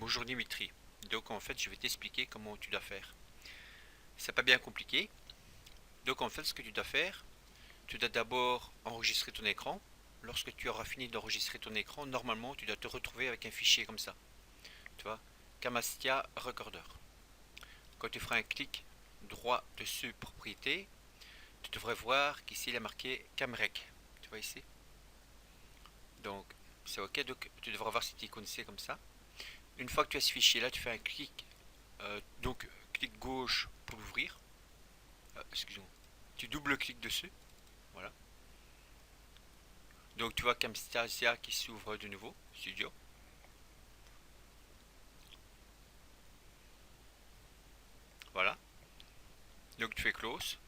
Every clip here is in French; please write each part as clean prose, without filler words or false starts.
Bonjour Dimitri. Donc en fait, je vais t'expliquer comment tu dois faire. C'est pas bien compliqué. Donc en fait, ce que tu dois faire, tu dois d'abord enregistrer ton écran. Lorsque tu auras fini d'enregistrer ton écran, normalement, tu dois te retrouver avec un fichier comme ça. Tu vois, Camastia Recorder. Quand tu feras un clic droit dessus, propriété, tu devrais voir qu'ici il est marqué Camrec. Tu vois ici. Donc c'est OK. Donc tu devras voir cette icône C comme ça. Une fois que tu as ce fichier là, tu fais un clic, clic gauche pour l'ouvrir. Excuse-moi. Tu double-cliques dessus. Voilà. Donc tu vois Camtasia qui s'ouvre de nouveau, Studio. Voilà. Donc tu fais close.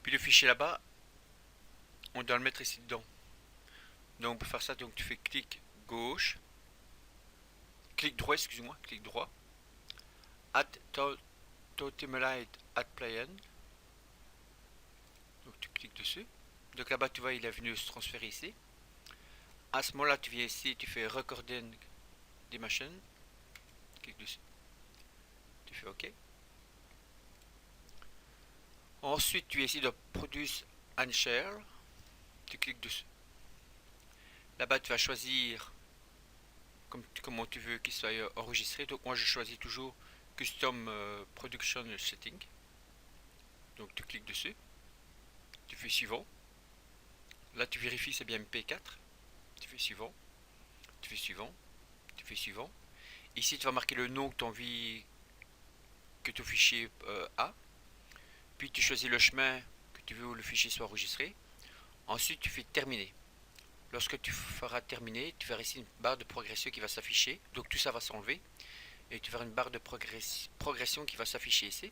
Puis le fichier là-bas, on doit le mettre ici dedans. Donc pour faire ça, donc tu fais clic gauche, clic droit, excuse-moi, clic droit, add totemlite add plugin. Donc tu cliques dessus. Donc là-bas, tu vois, il est venu se transférer ici. À ce moment-là, tu viens ici, tu fais recording des machines. Clique dessus. Tu fais OK. Ensuite, tu viens ici de Produce and Share. Tu cliques dessus. Là-bas, tu vas choisir comment tu veux qu'il soit enregistré. Donc moi, je choisis toujours Custom Production Setting. Donc tu cliques dessus. Tu fais suivant. Là, tu vérifies c'est bien MP4. Tu fais suivant. Tu fais suivant. Tu fais suivant. Ici, tu vas marquer le nom que tu as envie que ton fichier a. Puis tu choisis le chemin que tu veux où le fichier soit enregistré. Ensuite, tu fais terminer. Lorsque tu feras terminer, tu verras ici une barre de progression qui va s'afficher. Donc tout ça va s'enlever. Et tu verras une barre de progression qui va s'afficher ici.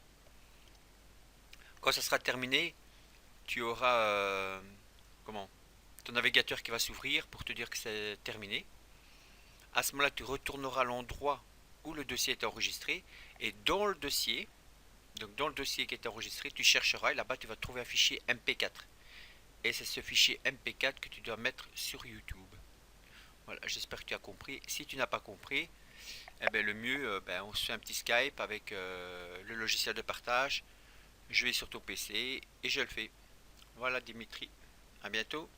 Quand ça sera terminé, tu auras comment ton navigateur qui va s'ouvrir pour te dire que c'est terminé. À ce moment-là, tu retourneras à l'endroit où le dossier est enregistré et dans le dossier, donc dans le dossier qui est enregistré, tu chercheras et là-bas tu vas trouver un fichier MP4. Et c'est ce fichier MP4 que tu dois mettre sur YouTube. Voilà, j'espère que tu as compris. Si tu n'as pas compris, eh ben, le mieux, on se fait un petit Skype avec le logiciel de partage. Je vais sur ton PC et je le fais. Voilà Dimitri. À bientôt.